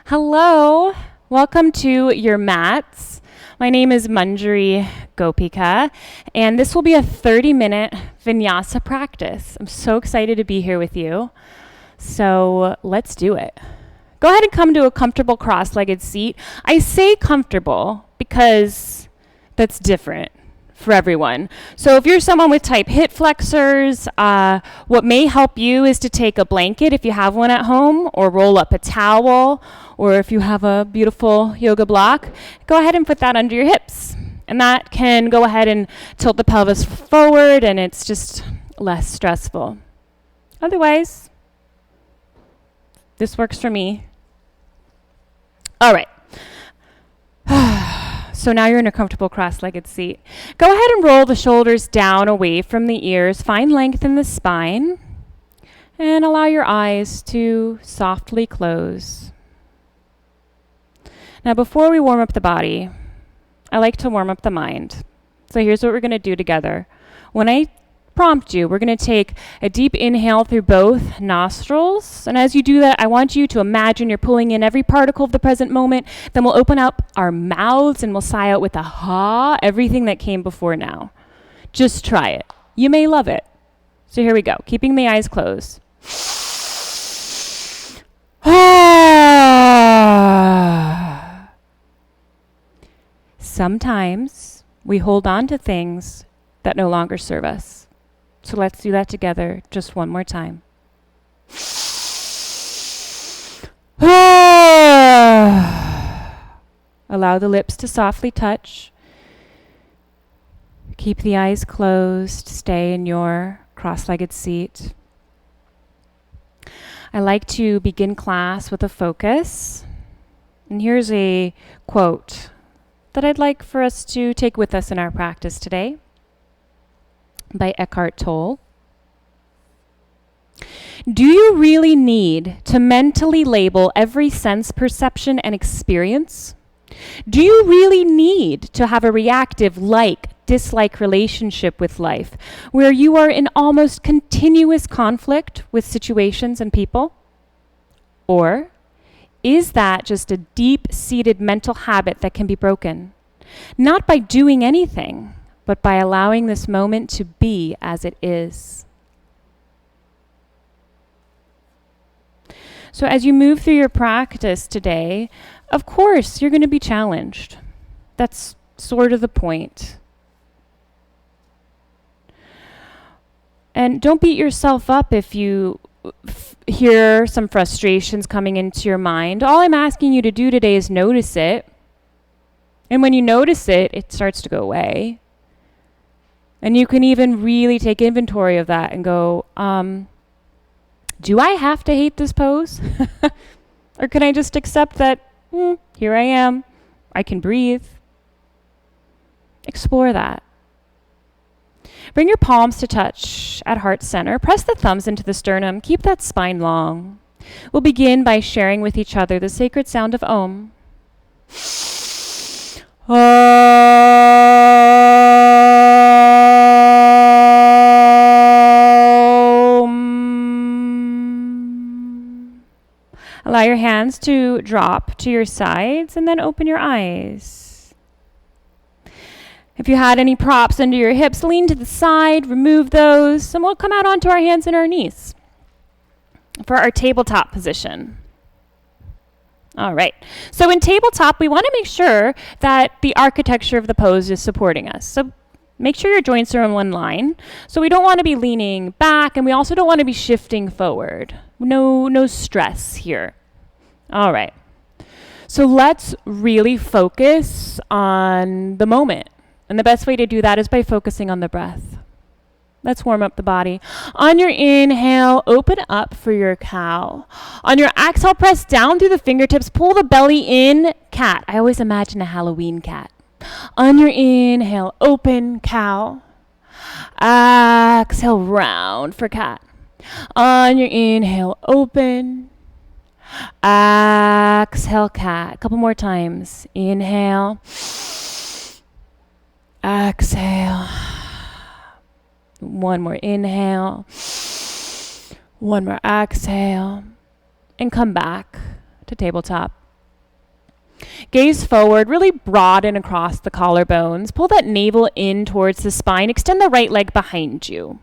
Hello, welcome to your mats. My name is Manjari Gopika, and this will be a 30-minute Vinyasa practice. I'm so excited to be here with you. So let's do it. Go ahead and come to a comfortable cross-legged seat. I say comfortable because that's different for everyone. So if you're someone with type hip flexors, what may help you is to take a blanket if you have one at home, or roll up a towel, or if you have a beautiful yoga block, go ahead and put that under your hips. And that can go ahead and tilt the pelvis forward, and it's just less stressful. Otherwise, this works for me. All right. So now you're in a comfortable cross-legged seat. Go ahead and roll the shoulders down away from the ears. Find length in the spine. And allow your eyes to softly close. Now before we warm up the body, I like to warm up the mind. So here's what we're going to do together. When I prompt you, we're going to take a deep inhale through both nostrils. And as you do that, I want you to imagine you're pulling in every particle of the present moment. Then we'll open up our mouths and we'll sigh out with a ha, everything that came before now. Just try it. You may love it. So here we go, keeping the eyes closed. Sometimes we hold on to things that no longer serve us. So let's do that together just one more time. Allow the lips to softly touch. Keep the eyes closed. Stay in your cross-legged seat. I like to begin class with a focus. And here's a quote that I'd like for us to take with us in our practice today, by Eckhart Tolle. Do you really need to mentally label every sense, perception, and experience? Do you really need to have a reactive like-dislike relationship with life, where you are in almost continuous conflict with situations and people? Or is that just a deep-seated mental habit that can be broken? Not by doing anything, but by allowing this moment to be as it is. So as you move through your practice today, of course, you're going to be challenged. That's sort of the point. And don't beat yourself up if you hear some frustrations coming into your mind. All I'm asking you to do today is notice it. And when you notice it, it starts to go away. And you can even really take inventory of that and go, do I have to hate this pose? Or can I just accept that, here I am, I can breathe? Explore that. Bring your palms to touch at heart center. Press the thumbs into the sternum. Keep that spine long. We'll begin by sharing with each other the sacred sound of Om. Allow your hands to drop to your sides and then open your eyes. If you had any props under your hips, lean to the side, remove those, and we'll come out onto our hands and our knees for our tabletop position. All right. So in tabletop, we want to make sure that the architecture of the pose is supporting us. So make sure your joints are in one line. So we don't want to be leaning back, and we also don't want to be shifting forward. No stress here. All right. So let's really focus on the moment. And the best way to do that is by focusing on the breath. Let's warm up the body. On your inhale, open up for your cow. On your exhale, press down through the fingertips. Pull the belly in, cat. I always imagine a Halloween cat. On your inhale, open, cow. Exhale, round for cat. On your inhale, open. Exhale, cat. A couple more times. Inhale. Exhale. One more inhale. One more exhale. And come back to tabletop. Gaze forward, really broaden across the collarbones. Pull that navel in towards the spine. Extend the right leg behind you.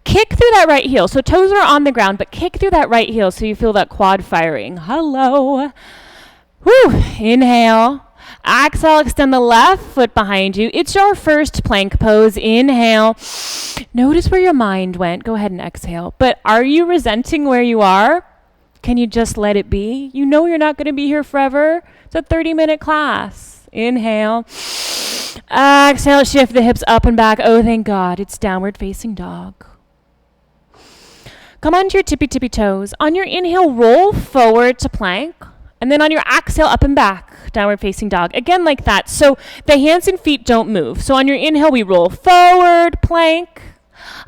Kick through that right heel. So toes are on the ground, but kick through that right heel so you feel that quad firing. Hello. Whew. Inhale. Exhale, extend the left foot behind you. It's your first plank pose. Inhale. Notice where your mind went. Go ahead and exhale. But are you resenting where you are? Can you just let it be? You know you're not going to be here forever. It's a 30-minute class. Inhale. Exhale, shift the hips up and back. Oh, thank God. It's downward facing dog. Come onto your tippy toes. On your inhale, roll forward to plank. And then on your exhale, up and back, downward facing dog. Again, like that. So the hands and feet don't move. So on your inhale, we roll forward, plank.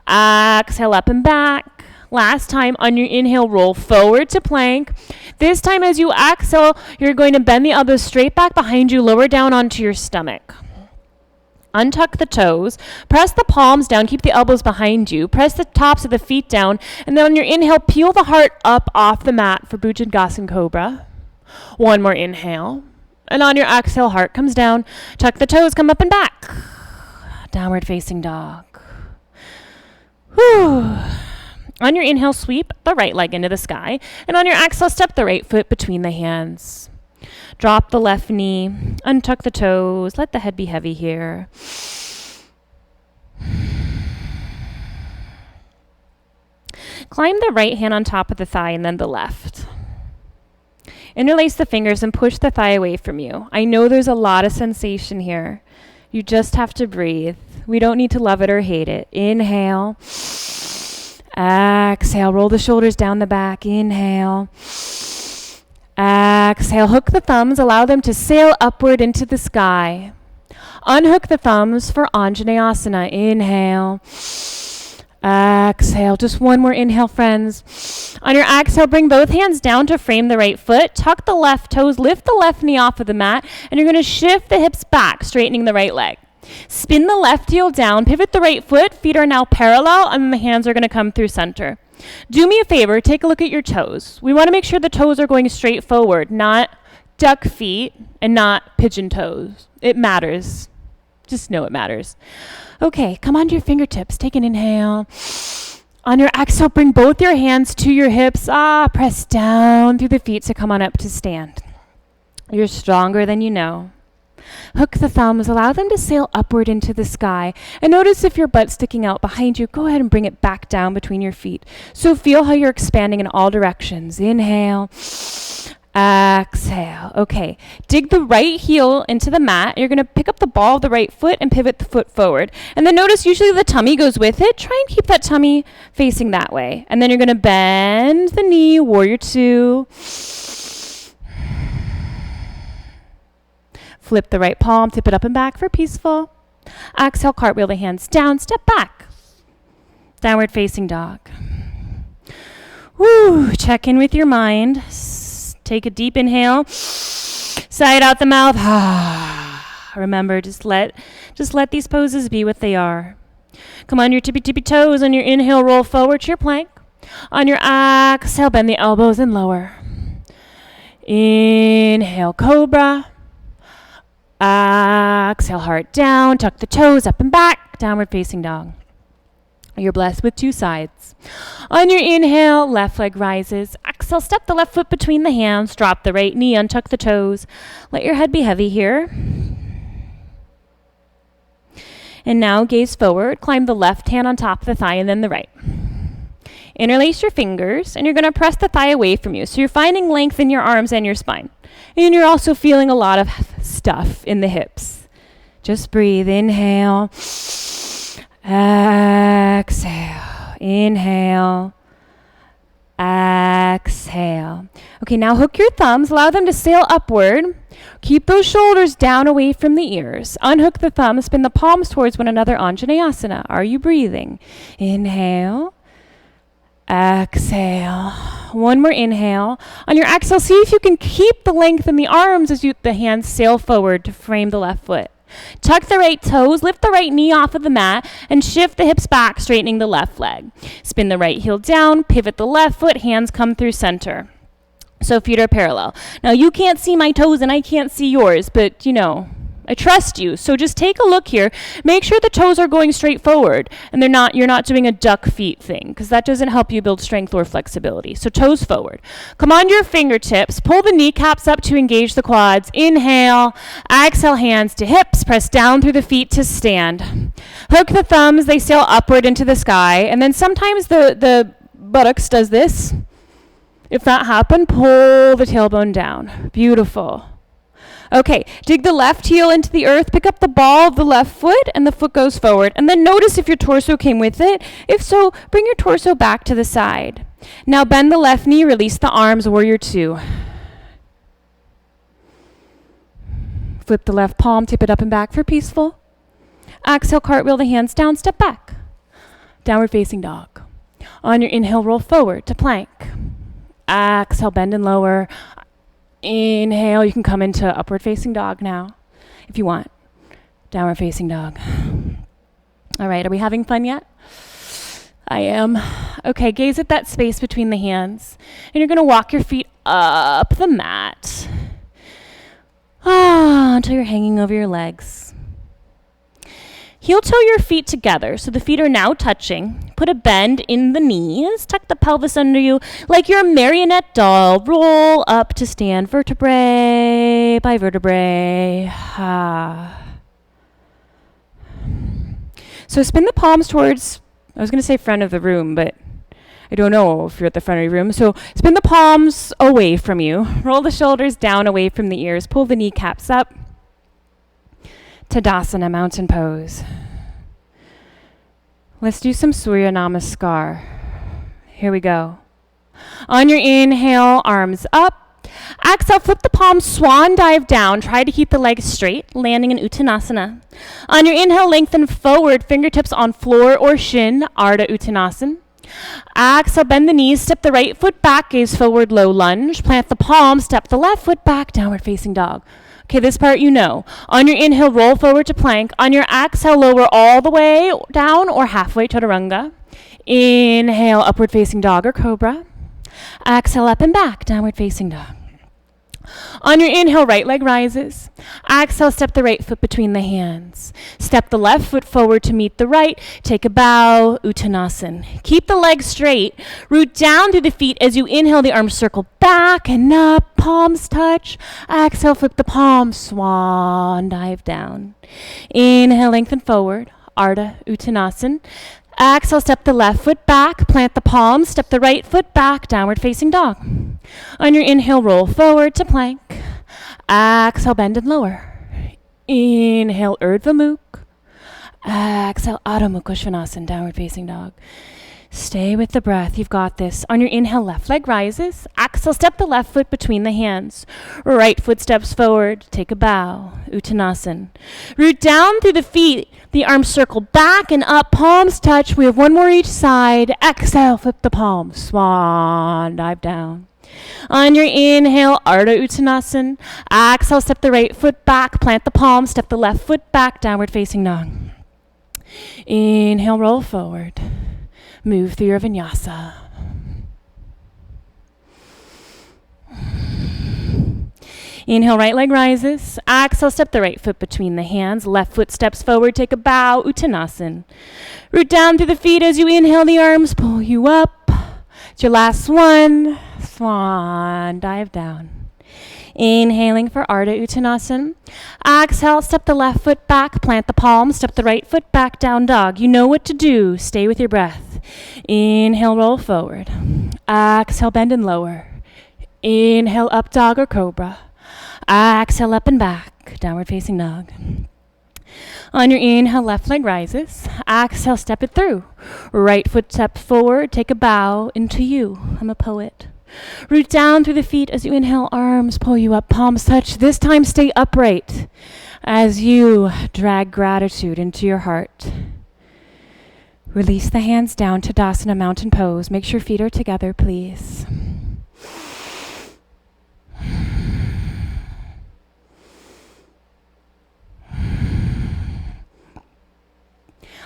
Exhale, up and back. Last time, on your inhale, roll forward to plank. This time, as you exhale, you're going to bend the elbows straight back behind you, lower down onto your stomach. Untuck the toes, press the palms down, keep the elbows behind you, press the tops of the feet down, and then on your inhale, peel the heart up off the mat for Bhujangasana Cobra. One more inhale. And on your exhale, heart comes down, tuck the toes, come up and back. Downward facing dog. Whew. On your inhale, sweep the right leg into the sky. And on your exhale, step the right foot between the hands. Drop the left knee. Untuck the toes. Let the head be heavy here. Climb the right hand on top of the thigh and then the left. Interlace the fingers and push the thigh away from you. I know there's a lot of sensation here. You just have to breathe. We don't need to love it or hate it. Inhale. Exhale, roll the shoulders down the back. Inhale. Exhale, hook the thumbs, allow them to sail upward into the sky. Unhook the thumbs for Anjaneyasana. Inhale. Exhale, just one more inhale, friends. On your exhale, bring both hands down to frame the right foot. Tuck the left toes, lift the left knee off of the mat, and you're going to shift the hips back, straightening the right leg. Spin the left heel down, pivot the right foot, feet are now parallel, and the hands are going to come through center. Do me a favor, take a look at your toes. We want to make sure the toes are going straight forward, not duck feet and not pigeon toes. It matters. Just know it matters. Okay, come onto your fingertips. Take an inhale. On your exhale, bring both your hands to your hips. Press down through the feet to come on up to stand. You're stronger than you know. Hook the thumbs, allow them to sail upward into the sky. And notice if your butt's sticking out behind you, go ahead and bring it back down between your feet. So feel how you're expanding in all directions. Inhale, exhale. Okay, dig the right heel into the mat. You're going to pick up the ball of the right foot and pivot the foot forward. And then notice usually the tummy goes with it. Try and keep that tummy facing that way. And then you're going to bend the knee, warrior two. Flip the right palm, tip it up and back for peaceful. Exhale, cartwheel the hands down, step back. Downward facing dog. Woo, check in with your mind. Take a deep inhale. Sigh it out the mouth. Remember, just let these poses be what they are. Come on your tippy toes. On your inhale, roll forward to your plank. On your exhale, bend the elbows and lower. Inhale, cobra. Exhale, heart down, tuck the toes up and back, downward facing dog. You're blessed with two sides. On your inhale, left leg rises. Exhale, step the left foot between the hands, drop the right knee, untuck the toes. Let your head be heavy here. And now gaze forward, climb the left hand on top of the thigh and then the right. Interlace your fingers and you're going to press the thigh away from you. So you're finding length in your arms and your spine. And you're also feeling a lot of stuff in the hips. Just breathe. Inhale. Exhale. Inhale. Exhale. Okay, now hook your thumbs. Allow them to sail upward. Keep those shoulders down away from the ears. Unhook the thumbs. Spin the palms towards one another. Anjaneyasana. Are you breathing? Inhale. Exhale. One more inhale. On your exhale, see if you can keep the length in the arms as the hands sail forward to frame the left foot. Tuck the right toes, lift the right knee off of the mat, and shift the hips back, straightening the left leg. Spin the right heel down, pivot the left foot, hands come through center. So feet are parallel. Now you can't see my toes and I can't see yours, but I trust you. So just take a look here. Make sure the toes are going straight forward and you're not doing a duck feet thing, because that doesn't help you build strength or flexibility. So toes forward. Come on to your fingertips. Pull the kneecaps up to engage the quads. Inhale. Exhale, hands to hips. Press down through the feet to stand. Hook the thumbs. They sail upward into the sky. And then sometimes the buttocks does this. If that happened, pull the tailbone down. Beautiful. Okay, dig the left heel into the earth, pick up the ball of the left foot, and the foot goes forward. And then notice if your torso came with it. If so, bring your torso back to the side. Now bend the left knee, release the arms, warrior two. Flip the left palm, tip it up and back for peaceful. Exhale, cartwheel the hands down, step back. Downward facing dog. On your inhale, roll forward to plank. Exhale, bend and lower. Inhale, you can come into upward facing dog now, if you want. Downward facing dog. All right, are we having fun yet? I am. Okay, gaze at that space between the hands. And you're going to walk your feet up the mat. Until you're hanging over your legs. Heel toe your feet together, so the feet are now touching. Put a bend in the knees. Tuck the pelvis under you like you're a marionette doll. Roll up to stand vertebrae by vertebrae. So spin the palms towards, I was going to say front of the room, but I don't know if you're at the front of your room. So spin the palms away from you. Roll the shoulders down away from the ears. Pull the kneecaps up. Tadasana, mountain pose. Let's do some Surya Namaskar. Here we go. On your inhale, arms up. Exhale, flip the palms, swan dive down. Try to keep the legs straight, landing in Uttanasana. On your inhale, lengthen forward, fingertips on floor or shin, Ardha Uttanasana. Exhale, bend the knees, step the right foot back, gaze forward, low lunge. Plant the palm, step the left foot back, downward facing dog. Okay, this part you know. On your inhale, roll forward to plank. On your exhale, lower all the way down or halfway chaturanga. Inhale, upward facing dog or cobra. Exhale, up and back, downward facing dog. On your inhale, right leg rises. Exhale, step the right foot between the hands. Step the left foot forward to meet the right. Take a bow, Uttanasana. Keep the legs straight. Root down through the feet as you inhale, the arms circle back and up. Palms touch. Exhale, flip the palms, swan dive down. Inhale, lengthen forward, Ardha Uttanasana. Exhale, step the left foot back, plant the palms, step the right foot back, downward facing dog. On your inhale, roll forward to plank. Exhale, bend and lower. Inhale, Urdhva Mukha. Exhale, Adho Mukha Svanasana, downward facing dog. Stay with the breath. You've got this. On your inhale, left leg rises. Exhale, step the left foot between the hands. Right foot steps forward. Take a bow. Uttanasana. Root down through the feet. The arms circle back and up. Palms touch. We have one more each side. Exhale, flip the palms. Swan dive down. On your inhale, Ardha Uttanasana. Exhale, step the right foot back. Plant the palms. Step the left foot back. Downward facing dog. Inhale, roll forward. Move through your vinyasa. Inhale, right leg rises. Exhale, step the right foot between the hands. Left foot steps forward, take a bow, Uttanasana. Root down through the feet as you inhale, the arms pull you up. It's your last one. Swan, dive down. Inhaling for Ardha Uttanasana. Exhale, step the left foot back, plant the palms, step the right foot back, down dog. You know what to do. Stay with your breath. Inhale, roll forward. Exhale, bend and lower. Inhale, up dog or cobra. Exhale, up and back, downward facing dog. On your inhale, left leg rises. Exhale, step it through. Right foot step forward, take a bow into you. I'm a poet. Root down through the feet as you inhale, arms pull you up, palms touch. This time stay upright as you drag gratitude into your heart. Release the hands down to Tadasana, mountain pose. Make sure feet are together, please.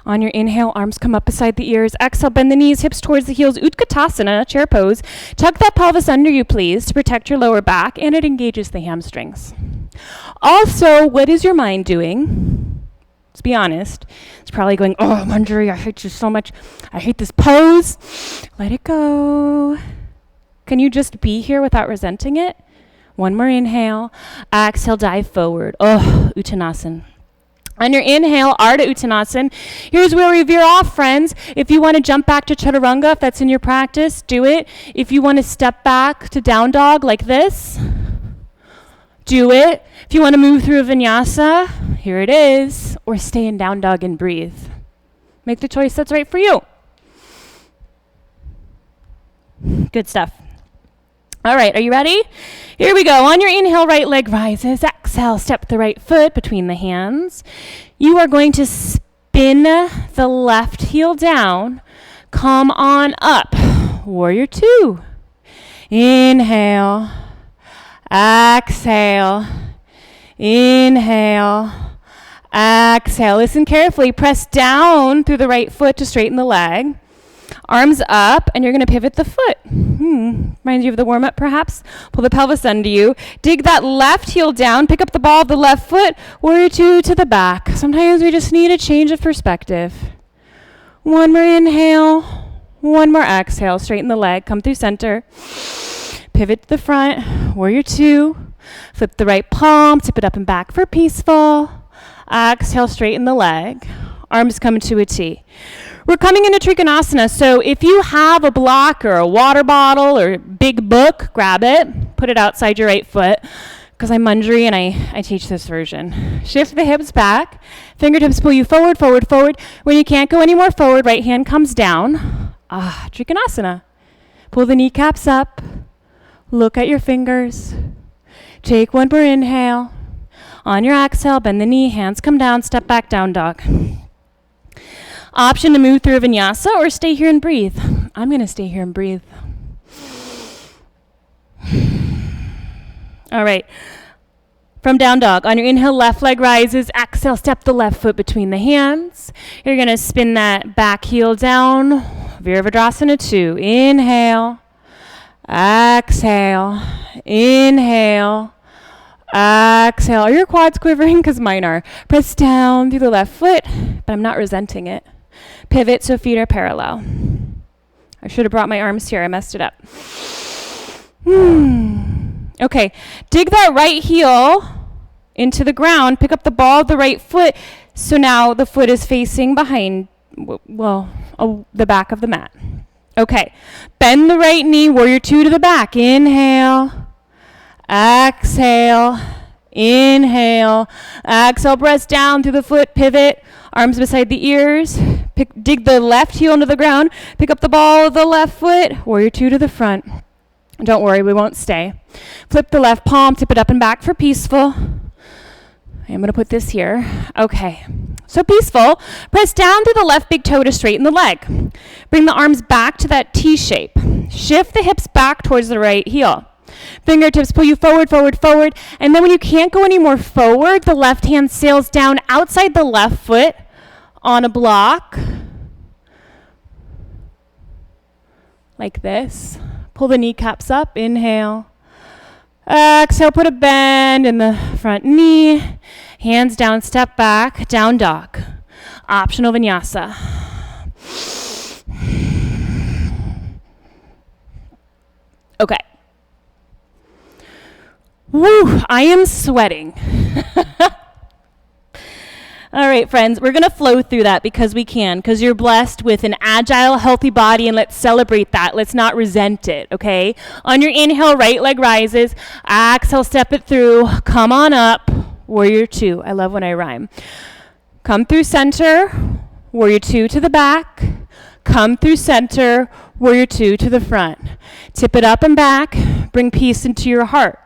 On your inhale, arms come up beside the ears. Exhale, bend the knees, hips towards the heels. Utkatasana, chair pose. Tuck that pelvis under you, please, to protect your lower back, and it engages the hamstrings. Also, what is your mind doing? Let's be honest. It's probably going, oh, Manjari, I hate you so much. I hate this pose. Let it go. Can you just be here without resenting it? One more inhale. Exhale, dive forward. Oh, Uttanasana. On your inhale, Ardha Uttanasana. Here's where we veer off, friends. If you want to jump back to Chaturanga, if that's in your practice, do it. If you want to step back to down dog like this, do it. If you want to move through a Vinyasa, here it is. Or stay in down dog and breathe. Make the choice that's right for you. Good stuff. All right, are you ready? Here we go. On your inhale, right leg rises. Exhale, step the right foot between the hands. You are going to spin the left heel down. Come on up. Warrior two. Inhale. Exhale. Inhale. Exhale. Listen carefully. Press down through the right foot to straighten the leg. Arms up, and you're going to pivot the foot. Reminds you of the warm-up, perhaps? Pull the pelvis under you. Dig that left heel down. Pick up the ball of the left foot. Warrior two to the back. Sometimes we just need a change of perspective. One more inhale. One more exhale. Straighten the leg. Come through center. Pivot to the front. Warrior two. Flip the right palm. Tip it up and back for peaceful. Exhale, straighten the leg. Arms come to a T. We're coming into Trikonasana, so if you have a block or a water bottle or a big book, grab it, put it outside your right foot, because I'm Manjari and I teach this version. Shift the hips back, fingertips pull you forward, forward, forward. When you can't go any more forward, right hand comes down. Trikonasana. Pull the kneecaps up, look at your fingers. Take one more inhale. On your exhale, bend the knee, hands come down, step back, down dog. Option to move through a Vinyasa or stay here and breathe. I'm going to stay here and breathe. All right. From down dog, on your inhale, left leg rises. Exhale, step the left foot between the hands. You're going to spin that back heel down. Virabhadrasana 2. Inhale. Exhale. Inhale. Exhale. Are your quads quivering? Because mine are. Press down through the left foot, but I'm not resenting it. Pivot so feet are parallel. I should have brought my arms here. I messed it up. Okay. Dig that right heel into the ground. Pick up the ball of the right foot. So now the foot is facing behind, the back of the mat. Okay. Bend the right knee. Warrior two to the back. Inhale. Exhale. Inhale. Exhale. Press down through the foot. Pivot. Arms beside the ears. Dig the left heel into the ground. Pick up the ball of the left foot. Warrior two to the front. Don't worry, we won't stay. Flip the left palm. Tip it up and back for peaceful. I'm going to put this here. Okay. So peaceful. Press down through the left big toe to straighten the leg. Bring the arms back to that T shape. Shift the hips back towards the right heel. Fingertips pull you forward, forward, forward. And then when you can't go any more forward, the left hand sails down outside the left foot on a block. Like this. Pull the kneecaps up. Inhale. Exhale, put a bend in the front knee. Hands down, step back, down dog. Optional Vinyasa. Okay. Woo, I am sweating. All right, friends, we're going to flow through that because we can, because you're blessed with an agile, healthy body, and let's celebrate that. Let's not resent it, okay? On your inhale, right leg rises. Exhale, step it through. Come on up. Warrior two. I love when I rhyme. Come through center. Warrior two to the back. Come through center. Warrior two to the front. Tip it up and back. Bring peace into your heart.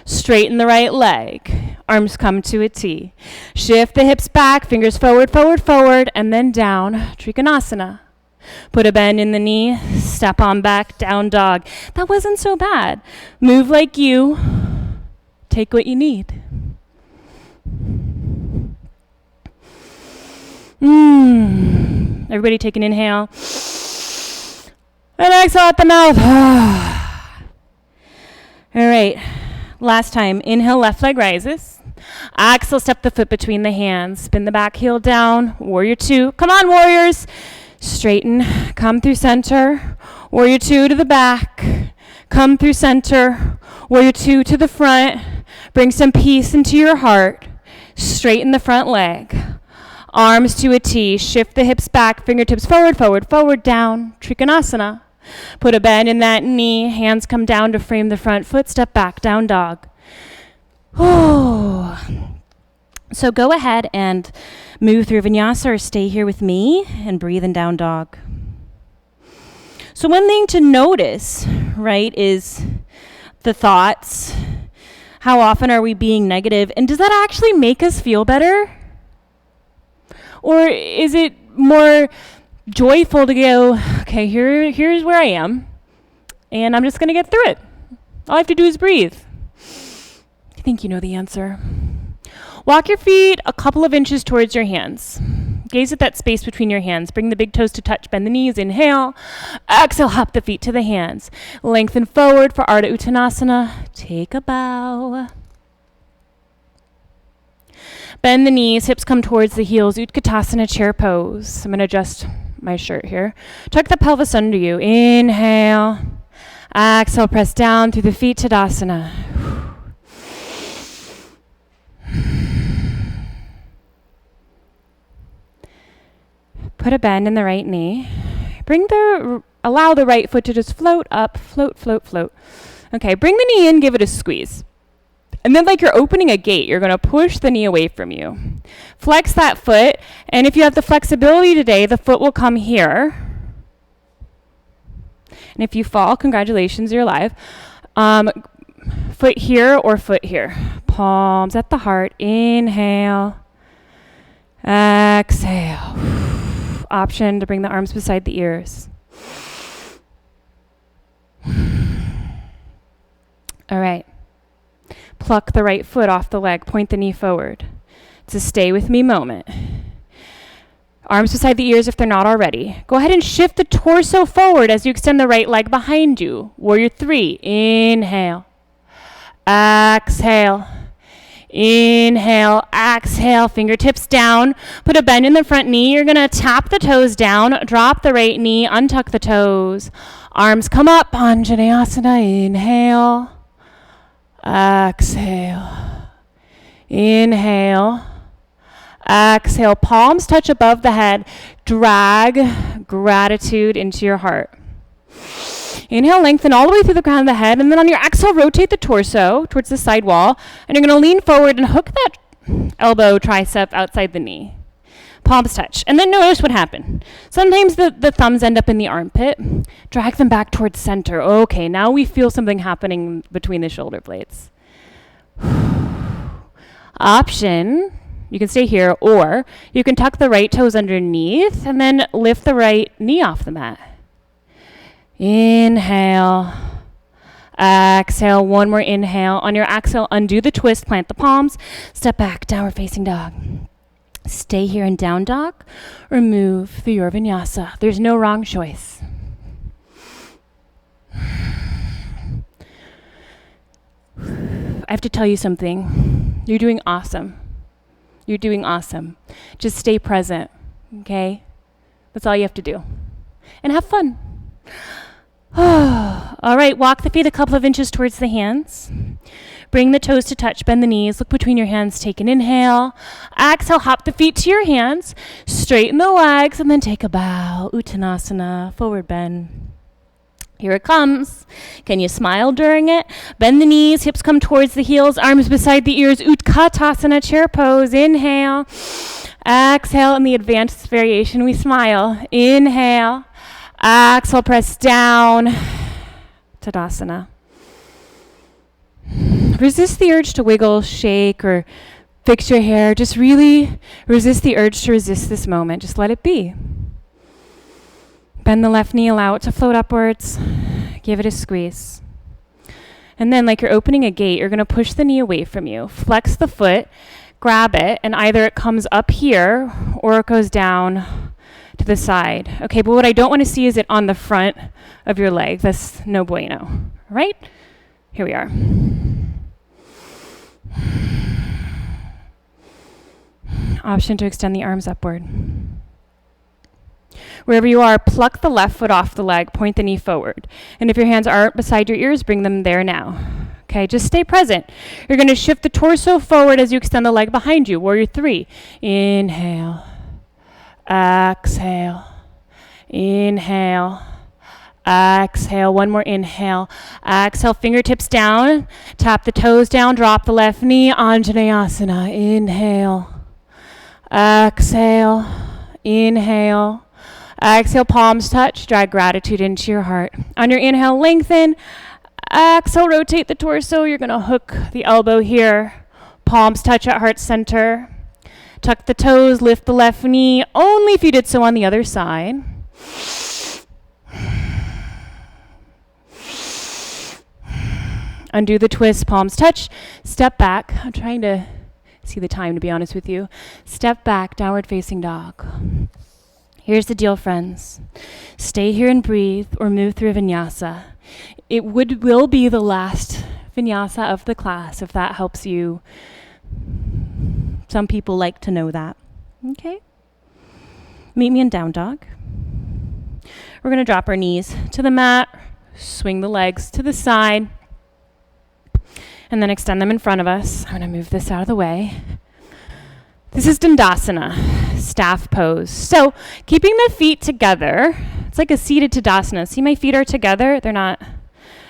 Straighten the right leg. Arms come to a T. Shift the hips back, fingers forward, forward, forward, and then down. Trikonasana. Put a bend in the knee. Step on back, down dog. That wasn't so bad. Move like you. Take what you need. Everybody take an inhale. And exhale at the mouth. All right. Last time. Inhale, left leg rises. Exhale, step the foot between the hands. Spin the back heel down. Warrior two. Come on, warriors. Straighten. Come through center. Warrior two to the back. Come through center. Warrior two to the front. Bring some peace into your heart. Straighten the front leg. Arms to a T. Shift the hips back. Fingertips forward, forward, forward, down. Trikonasana. Put a bend in that knee. Hands come down to frame the front foot. Step back, down dog. Oh. So go ahead and move through Vinyasa or stay here with me and breathe in down dog. So one thing to notice, right, is the thoughts. How often are we being negative? And does that actually make us feel better? Or is it more joyful to go, okay, here's where I am, and I'm just going to get through it. All I have to do is breathe. I think you know the answer. Walk your feet a couple of inches towards your hands. Gaze at that space between your hands. Bring the big toes to touch. Bend the knees. Inhale. Exhale, hop the feet to the hands. Lengthen forward for Ardha Uttanasana. Take a bow. Bend the knees. Hips come towards the heels. Utkatasana, chair pose. I'm going to adjust my shirt here. Tuck the pelvis under you. Inhale. Exhale, press down through the feet, Tadasana. Put a bend in the right knee. Allow the right foot to just float up, float, float, float. Okay, bring the knee in, give it a squeeze. And then like you're opening a gate, you're going to push the knee away from you. Flex that foot, and if you have the flexibility today, the foot will come here. And if you fall, congratulations, you're alive. Foot here or foot here. Palms at the heart. Inhale. Exhale. Option to bring the arms beside the ears. All right. Pluck the right foot off the leg. Point the knee forward. It's a stay with me moment. Arms beside the ears if they're not already. Go ahead and shift the torso forward as you extend the right leg behind you. Warrior three. Inhale. Exhale. Inhale. Exhale. Fingertips down. Put a bend in the front knee. You're going to tap the toes down. Drop the right knee. Untuck the toes. Arms come up. Anjaneyasana. Inhale. Exhale. Inhale. Exhale. Palms touch above the head. Drag gratitude into your heart. Inhale, lengthen all the way through the crown of the head. And then on your exhale, rotate the torso towards the side wall. And you're going to lean forward and hook that elbow, tricep outside the knee. Palms touch. And then notice what happened. Sometimes the thumbs end up in the armpit. Drag them back towards center. Okay, now we feel something happening between the shoulder blades. Option, you can stay here, or you can tuck the right toes underneath and then lift the right knee off the mat. Inhale. Exhale. One more inhale. On your exhale, undo the twist, plant the palms, step back, downward facing dog. Stay here in down dog or move through your vinyasa. There's no wrong choice. I have to tell you something. You're doing awesome. You're doing awesome. Just stay present, okay? That's all you have to do. And have fun. All right, walk the feet a couple of inches towards the hands. Bring the toes to touch, bend the knees, look between your hands, take an inhale. Exhale, hop the feet to your hands, straighten the legs, and then take a bow. Uttanasana, forward bend. Here it comes. Can you smile during it? Bend the knees, hips come towards the heels, arms beside the ears. Utkatasana, chair pose. Inhale. Exhale, in the advanced variation, we smile. Inhale. Exhale, press down. Tadasana. Resist the urge to wiggle, shake, or fix your hair. Just really resist the urge to resist this moment. Just let it be. Bend the left knee, allow it to float upwards. Give it a squeeze. And then, like you're opening a gate, you're going to push the knee away from you. Flex the foot, grab it, and either it comes up here or it goes down to the side. Okay, but what I don't want to see is it on the front of your leg. That's no bueno. All right? Here we are. Option to extend the arms upward. Wherever you are, pluck the left foot off the leg, point the knee forward. And if your hands aren't beside your ears, bring them there now. Okay, just stay present. You're going to shift the torso forward as you extend the leg behind you. Warrior 3. Inhale. Exhale. Inhale. Exhale. One more inhale. Exhale. Fingertips down. Tap the toes down. Drop the left knee. Anjaneyasana. Inhale. Exhale. Inhale. Exhale. Palms touch. Drag gratitude into your heart. On your inhale, lengthen. Exhale. Rotate the torso. You're going to hook the elbow here. Palms touch at heart center. Tuck the toes. Lift the left knee. Only if you did so on the other side. Undo the twist, palms touch, step back. I'm trying to see the time, to be honest with you. Step back, downward facing dog. Here's the deal, friends. Stay here and breathe or move through Vinyasa. It will be the last Vinyasa of the class, if that helps you. Some people like to know that. Okay? Meet me in down dog. We're going to drop our knees to the mat, swing the legs to the side, and then extend them in front of us. I'm going to move this out of the way. This is Dandasana, staff pose. So keeping the feet together, it's like a seated Tadasana. See, my feet are together. They're not.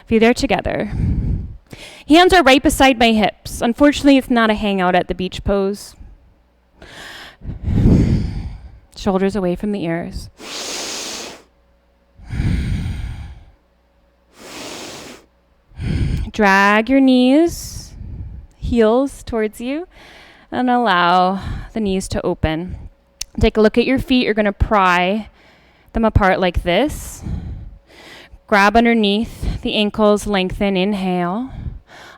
Feet are together. Hands are right beside my hips. Unfortunately, it's not a hangout at the beach pose. Shoulders away from the ears. Drag your knees, heels towards you, and allow the knees to open. Take a look at your feet. You're going to pry them apart like this. Grab underneath the ankles, lengthen, inhale.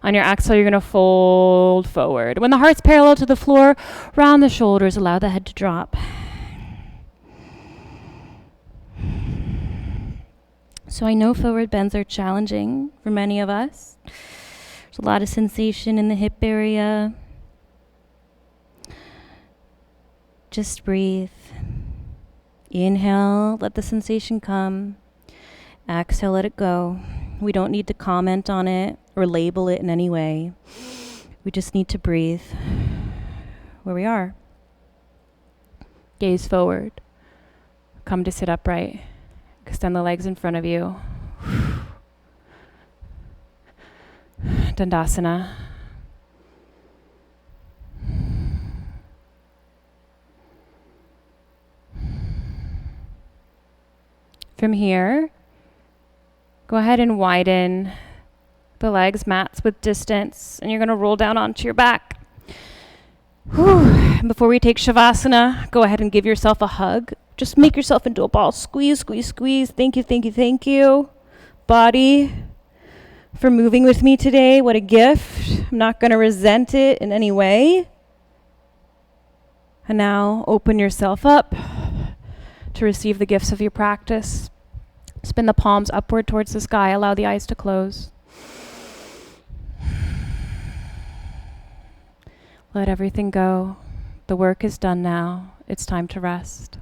On your exhale, you're going to fold forward. When the heart's parallel to the floor, round the shoulders, allow the head to drop. So I know forward bends are challenging for many of us. There's a lot of sensation in the hip area. Just breathe. Inhale, let the sensation come. Exhale, let it go. We don't need to comment on it or label it in any way. We just need to breathe where we are. Gaze forward. Come to sit upright. Extend the legs in front of you. Dandasana. From here, go ahead and widen the legs, mats with distance, and you're going to roll down onto your back. Before we take Shavasana, go ahead and give yourself a hug. Just make yourself into a ball. Squeeze, squeeze, squeeze. Thank you, thank you, thank you. Body, for moving with me today. What a gift. I'm not going to resent it in any way. And now open yourself up to receive the gifts of your practice. Spin the palms upward towards the sky. Allow the eyes to close. Let everything go. The work is done now. It's time to rest.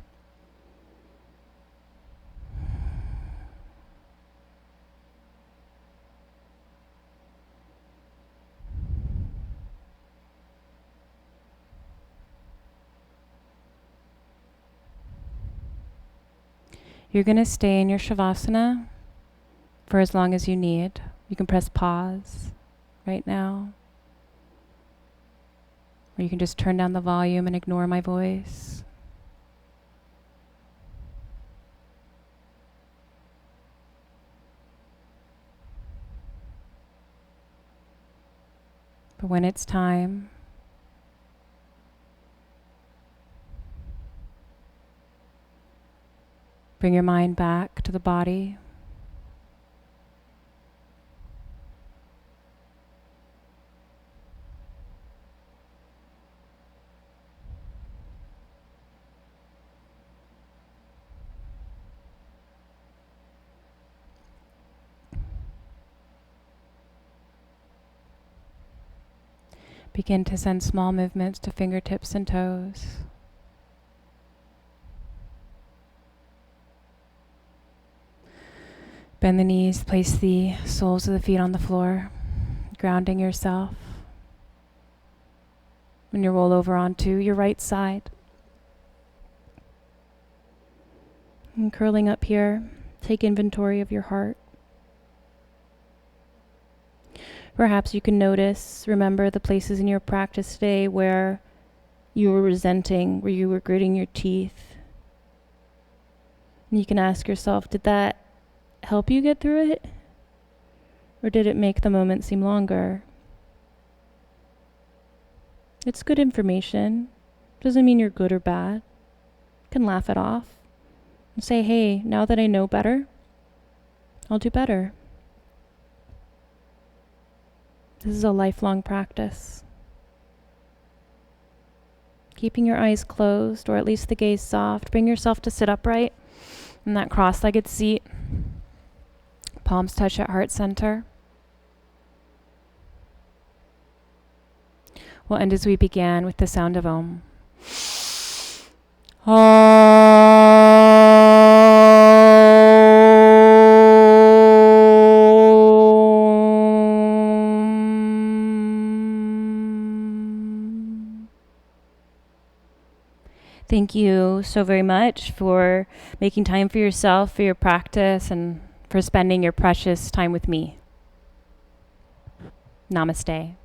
You're going to stay in your Shavasana for as long as you need. You can press pause right now. Or you can just turn down the volume and ignore my voice. But when it's time, bring your mind back to the body. Begin to send small movements to fingertips and toes. Bend the knees, place the soles of the feet on the floor, grounding yourself. When you roll over onto your right side. And curling up here, take inventory of your heart. Perhaps you can remember the places in your practice today where you were resenting, where you were gritting your teeth. And you can ask yourself, did that help you get through it? Or did it make the moment seem longer? It's good information. Doesn't mean you're good or bad. You can laugh it off and say, hey, now that I know better, I'll do better. This is a lifelong practice. Keeping your eyes closed, or at least the gaze soft. Bring yourself to sit upright in that cross-legged seat. Palms touch at heart center. We'll end as we began with the sound of Om. Thank you so very much for making time for yourself, for your practice, and for spending your precious time with me. Namaste.